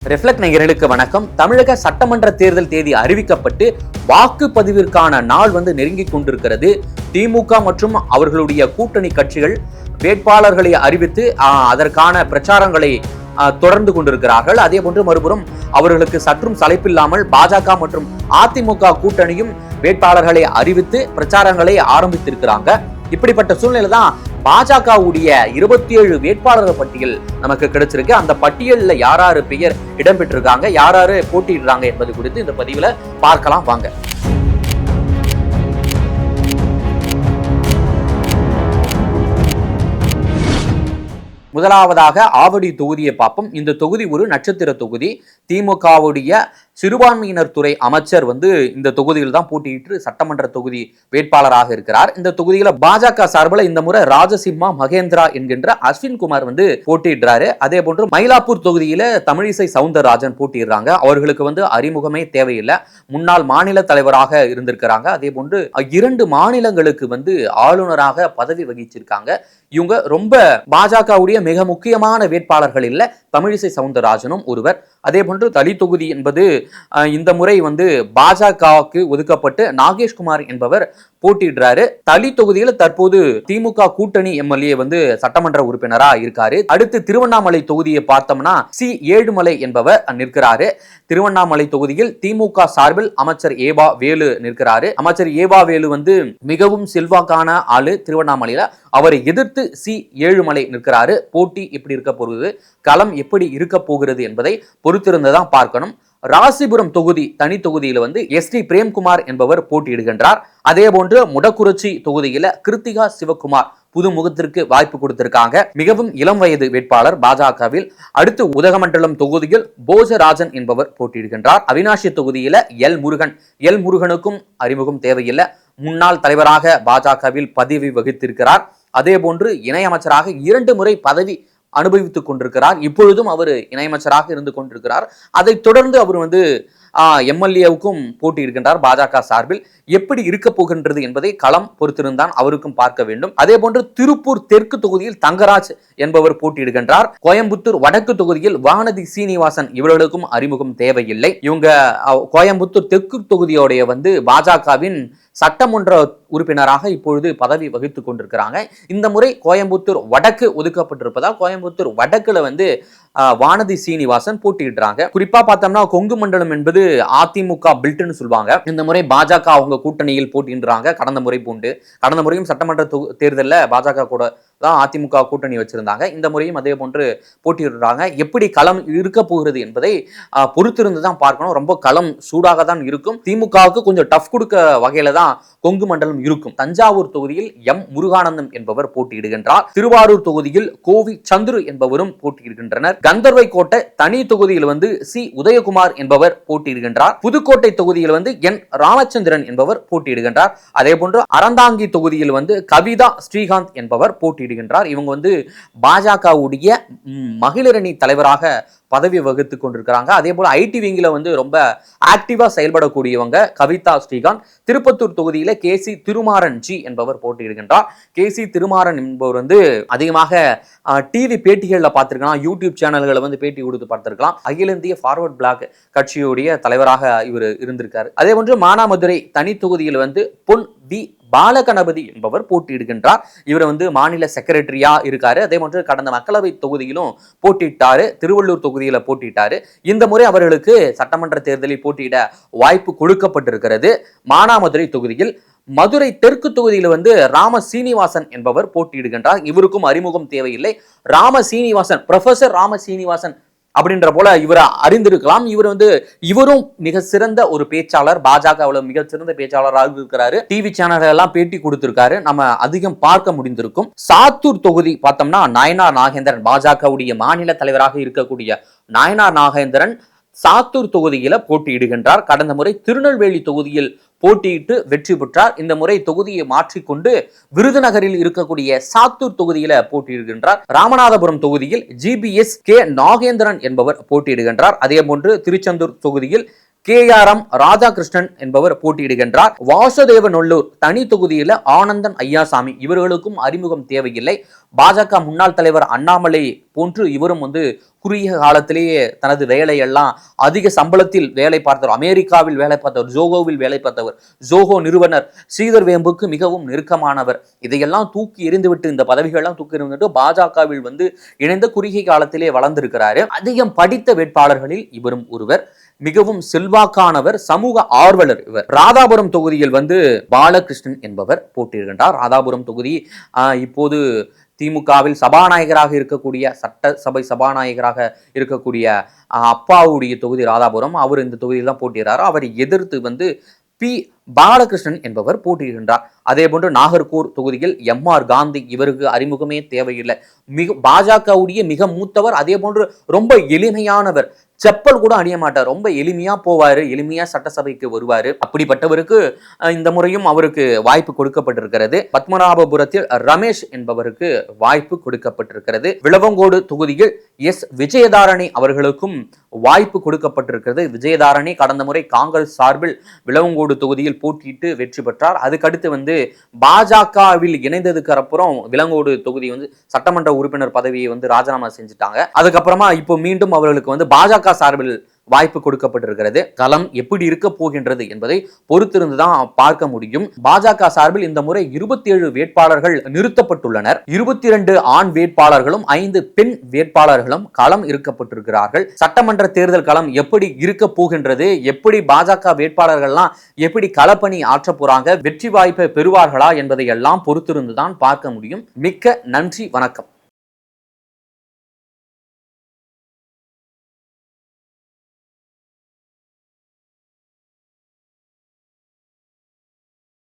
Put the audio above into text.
Reflect நேயர்களுக்கு வணக்கம். தமிழக சட்டமன்ற தேர்தல் தேதி அறிவிக்கப்பட்டு வாக்குப்பதிவிற்கான நாள் நெருங்கிக் கொண்டிருக்கிறது. திமுக மற்றும் அவர்களுடைய கூட்டணி கட்சிகள் வேட்பாளர்களை அறிவித்து அதற்கான பிரச்சாரங்களை தொடர்ந்து கொண்டிருக்கிறார்கள். அதே போன்று மறுபுறம் அவர்களுக்கு சற்றும் சளைப்பில்லாமல் பாஜக மற்றும் அதிமுக கூட்டணியும் வேட்பாளர்களை அறிவித்து பிரச்சாரங்களை ஆரம்பித்திருக்கிறாங்க. இப்படிப்பட்ட சூழ்நிலை தான் பாஜகவுடைய 27 வேட்பாளர்கள் பட்டியல் நமக்கு கிடைச்சிருக்கு. அந்த பட்டியல்ல யாராரு பெயர் இடம்பெற்றிருக்காங்க, யாராரு போட்டியிடுறாங்க என்பது குறித்து இந்த பதிவுல பார்க்கலாம் வாங்க. முதலாவதாக ஆவடி தொகுதியை பார்ப்போம். இந்த தொகுதி ஒரு நட்சத்திர தொகுதி. திமுகவுடைய சிறுபான்மையினர் துறை அமைச்சர் இந்த தொகுதியில் தான் போட்டியிட்டு சட்டமன்ற தொகுதி வேட்பாளராக இருக்கிறார். இந்த தொகுதியில பாஜக சார்பில் இந்த முறை ராஜசிம்மா மகேந்திரா என்கின்ற அஸ்வின்குமார் போட்டியிடுறாரு. அதே போன்று மயிலாப்பூர் தொகுதியில தமிழிசை சவுந்தரராஜன் போட்டியிடுறாங்க. அவர்களுக்கு அறிமுகமே தேவையில்லை. முன்னாள் மாநில தலைவராக இருந்திருக்கிறாங்க. அதே போன்று 2 மாநிலங்களுக்கு ஆளுநராக பதவி வகிச்சிருக்காங்க. இவங்க ரொம்ப பாஜகவுடைய மிக முக்கியமான வேட்பாளர்கள் இல்ல. தமிழிசை சவுந்தரராஜனும் ஒருவர். அதே போன்று தளி தொகுதி என்பது இந்த முறை பாஜகவுக்கு ஒதுக்கப்பட்டு நாகேஷ்குமார் என்பவர் போட்டியிடுறாரு. தளி தொகுதியில் தற்போது திமுக கூட்டணி எம்எல்ஏ சட்டமன்ற உறுப்பினரா இருக்காரு. அடுத்து திருவண்ணாமலை தொகுதியை பார்த்தோம்னா சி ஏழுமலை என்பவர் நிற்கிறாரு. திருவண்ணாமலை தொகுதியில் திமுக சார்பில் அமைச்சர் ஏவா வேலு நிற்கிறாரு. அமைச்சர் ஏவா வேலு மிகவும் செல்வாக்கான ஆளு திருவண்ணாமலையில. அவரை எதிர்த்து சி ஏழுமலை நிற்கிறாரு. போட்டி எப்படி இருக்க போகிறது, களம் எப்படி இருக்க போகிறது என்பதை பொறுத்திருந்துதான் பார்க்கணும். ராசிபுரம் தொகுதி தனி தொகுதியில எஸ் டி பிரேம்குமார் என்பவர் போட்டியிடுகின்றார். அதே போன்று முடக்குறிச்சி தொகுதியில கிருத்திகா சிவகுமார் புதுமுகத்திற்கு வாய்ப்பு கொடுத்திருக்காங்க. மிகவும் இளம் வயது வேட்பாளர் பாஜகவில். அடுத்து உதகமண்டலம் தொகுதியில் போஜராஜன் என்பவர் போட்டியிடுகின்றார். அவினாஷி தொகுதியில எல் முருகனுக்கும் அறிமுகம் தேவையில்லை. முன்னாள் தலைவராக பாஜகவில் பதவி வகித்திருக்கிறார். அதே போன்று இணையமைச்சராக 2 முறை பதவி அனுபவித்துக் கொண்டிருக்கிறார். இப்பொழுதும் அவர் இணையமைச்சராக இருந்து கொண்டிருக்கிறார். அதை தொடர்ந்து அவர் எம்எல்ஏவுக்கும் போட்டியிடுகின்றார் பாஜக சார்பில். எப்படி இருக்க போகின்றது என்பதை களம் பொறுத்திருந்தான் அவருக்கும் பார்க்க வேண்டும். அதே போன்று திருப்பூர் தெற்கு தொகுதியில் தங்கராஜ் என்பவர் போட்டியிடுகின்றார். கோயம்புத்தூர் வடக்கு தொகுதியில் வானதி சீனிவாசன், இவர்களுக்கும் அறிமுகம் தேவையில்லை. இவங்க கோயம்புத்தூர் தெற்கு தொகுதியோடைய பாஜகவின் சட்டமன்ற உறுப்பினராக இப்பொழுது பதவி வகித்துக் கொண்டிருக்கிறாங்க. இந்த முறை கோயம்புத்தூர் வடக்கு ஒதுக்கப்பட்டிருப்பதால் கோயம்புத்தூர் வடக்குல வானதி சீனிவாசன் போட்டியிடுறாங்க. குறிப்பா பார்த்தோம்னா கொங்கு மண்டலம் என்பது அதிமுக பில்ட்னு சொல்லுவாங்க. இந்த முறை பாஜக அவங்க கூட்டணியில் போட்டியிடுறாங்க. கடந்த முறையும் சட்டமன்ற தேர்தலில் பாஜக கூட தான் அதிமுக கூட்டணி வச்சிருந்தாங்க. இந்த முறையும் அதே போன்று போட்டியிடுறாங்க. எப்படி களம் இருக்க போகிறது என்பதை பொறுத்திருந்து தான் பார்க்கணும். ரொம்ப களம் சூடாக தான் இருக்கும். திமுகவுக்கு கொஞ்சம் டஃப் கொடுக்க வகையில தான் கொங்கு மண்டலம் இருக்கும். தஞ்சாவூர் தொகுதியில் எம் முருகானந்தம் என்பவர் போட்டியிடுகின்றார். திருவாரூர் தொகுதியில் கோவி சந்துரு என்பவரும் போட்டியிடுகின்றனர். கந்தர்வை கோட்டை தனி தொகுதியில் சி உதயகுமார் என்பவர் போட்டியிடுகின்றார். புதுக்கோட்டை தொகுதியில் என் ராமச்சந்திரன் என்பவர் போட்டியிடுகின்றார். அதே போன்று அறந்தாங்கி தொகுதியில் கவிதா ஸ்ரீகாந்த் என்பவர் போட்டியிடுகின்றார். இவங்க பாஜகவுடைய மகளிரணி தலைவராக பதவி வகித்துக் கொண்டிருக்கிறாங்க. அதே போல ஐடி விங்கில ரொம்ப ஆக்டிவா செயல்படக்கூடியவங்க கவிதா ஸ்ரீகாந்த். திருப்பத்தூர் தொகுதியில கேசி திருமாறன் ஜி என்பவர் போட்டியிடுகின்றார். கேசி திருமாறன் என்பவர் அதிகமாக டிவி பேட்டிகளில் பார்த்திருக்கலாம், யூடியூப் சேனல்களை பேட்டி கொடுத்து பார்த்திருக்கலாம். அகில இந்திய ஃபார்வர்ட் பிளாக் கட்சியுடைய தலைவராக இவர் இருந்திருக்காரு. அதே போன்று மானாமதுரை தனி தொகுதியில் பொன் வி பாலகணபதி என்பவர் போட்டியிடுகின்றார். இவர் மாநில செக்ரட்டரியா இருக்காரு. அதே போன்று கடந்த மக்களவை தொகுதியிலும் போட்டியிட்டாரு. திருவள்ளூர் தொகுதியில போட்டியிட்டாரு. இந்த முறை அவர்களுக்கு சட்டமன்ற தேர்தலில் போட்டியிட வாய்ப்பு கொடுக்கப்பட்டிருக்கிறது. மானாமதுரை தொகுதியில் மதுரை தெற்கு தொகுதியில் ராம சீனிவாசன் என்பவர் போட்டியிடுகின்றார். இவருக்கும் அறிமுகம் தேவையில்லை. ப்ரொஃபசர் ராம சீனிவாசன் அப்படின்ற போல இவரை அறிந்திருக்கலாம். இவரும் மிக சிறந்த ஒரு பேச்சாளர், பாஜகவில் மிக சிறந்த பேச்சாளராக இருக்கிறாரு. டிவி சேனல்கள் எல்லாம் பேட்டி கொடுத்திருக்காரு. நம்ம அதிகம் பார்க்க முடிந்திருக்கும். சாத்தூர் தொகுதி பார்த்தோம்னா நயனார் நாகேந்திரன், பாஜகவுடைய மாநில தலைவராக இருக்கக்கூடிய நயனார் நாகேந்திரன் சாத்தூர் தொகுதியில போட்டியிடுகின்றார். கடந்த முறை திருநெல்வேலி தொகுதியில் போட்டியிட்டு வெற்றி பெற்றார். இந்த முறை தொகுதியை மாற்றிக்கொண்டு விருதுநகரில் இருக்கக்கூடிய சாத்தூர் தொகுதியில போட்டியிடுகின்றார். ராமநாதபுரம் தொகுதியில் ஜிபிஎஸ் கே நாகேந்திரன் என்பவர் போட்டியிடுகின்றார். அதே போன்று திருச்செந்தூர் தொகுதியில் KRM ராதாகிருஷ்ணன் என்பவர் போட்டியிடுகின்றார். வாசுதேவநல்லூர் தனி தொகுதியில ஆனந்தன் ஐயாசாமி, இவர்களுக்கும் அறிமுகம் தேவையில்லை. பாஜக முன்னாள் தலைவர் அண்ணாமலை போன்று இவரும் குறுகிய காலத்திலேயே தனது வேலையெல்லாம் அதிக சம்பளத்தில் வேலை பார்த்தவர், அமெரிக்காவில் வேலை பார்த்தவர், ஜோகோவில் வேலை பார்த்தவர், ஜோகோ நிறுவனர் ஸ்ரீதர் வேம்புக்கு மிகவும் நெருக்கமானவர். இதையெல்லாம் தூக்கி எறிந்துவிட்டு, இந்த பதவிகள்லாம் தூக்கி எறிந்துவிட்டு பாஜகவில் இணைந்த குறுகிய காலத்திலே வளர்ந்திருக்கிறாரு. அதிகம் படித்த வேட்பாளர்களில் இவரும் ஒருவர். மிகவும் செல்வாக்கானவர், சமூக ஆர்வலர் இவர். ராதாபுரம் தொகுதியில் பாலகிருஷ்ணன் என்பவர் போட்டியிடுகின்றார். ராதாபுரம் தொகுதி இப்போது திமுகவில் சபாநாயகராக இருக்கக்கூடிய, சட்டசபை சபாநாயகராக இருக்கக்கூடிய அப்பாவுடைய தொகுதி ராதாபுரம். அவர் இந்த தொகுதியில் தான் போட்டியிடுறாரு. அவரை எதிர்த்து பி பாலகிருஷ்ணன் என்பவர் போட்டியிடுகின்றார். அதே போன்று நாகர்கோர் தொகுதியில் MR காந்தி, இவருக்கு அறிமுகமே தேவையில்லை. பாஜகவுடைய மிக மூத்தவர். அதே போன்று ரொம்ப எளிமையானவர், செப்பல் கூட அணிய மாட்டார், ரொம்ப எளிமையா போவாரு, எளிமையா சட்டசபைக்கு வருவாரு. அப்படிப்பட்டவருக்கு இந்த முறையும் அவருக்கு வாய்ப்பு கொடுக்கப்பட்டிருக்கிறது. பத்மநாபபுரத்தில் ரமேஷ் என்பவருக்கு வாய்ப்பு கொடுக்கப்பட்டிருக்கிறது. விளவங்கோடு தொகுதியில் விஜயதாரணி அவர்களுக்கும் வாய்ப்பு கொடுக்கப்பட்டிருக்கிறது. விஜயதாரணி கடந்த முறை காங்கிரஸ் சார்பில் விளவங்கோடு தொகுதியில் போட்டியிட்டு வெற்றி பெற்றார். அதுக்கடுத்து பாஜகவில் இணைந்ததுக்கு அப்புறம் விளவங்கோடு தொகுதி சட்டமன்ற உறுப்பினர் பதவியை ராஜினாமா செஞ்சுட்டாங்க. அதுக்கப்புறமா இப்போ மீண்டும் அவர்களுக்கு பாஜக சார்பில் வாய்ப்பு கொடுக்கப்பட்டிருக்கிறது. களம் எப்படி இருக்க போகின்றது என்பதை பொறுத்திருந்துதான் பார்க்க முடியும். பாஜக சார்பில் இந்த முறை 27 வேட்பாளர்கள் நிறுத்தப்பட்டுள்ளனர். 22 ஆண் வேட்பாளர்களும் 5 பெண் வேட்பாளர்களும் களம் இருக்கப்பட்டிருக்கிறார்கள். சட்டமன்ற தேர்தல் களம் எப்படி இருக்க போகின்றது, எப்படி பாஜக வேட்பாளர்கள்லாம் எப்படி களப்பணி ஆற்ற போறாங்க, வெற்றி வாய்ப்பை பெறுவார்களா என்பதை எல்லாம் பொறுத்திருந்துதான் பார்க்க முடியும். மிக்க நன்றி, வணக்கம்.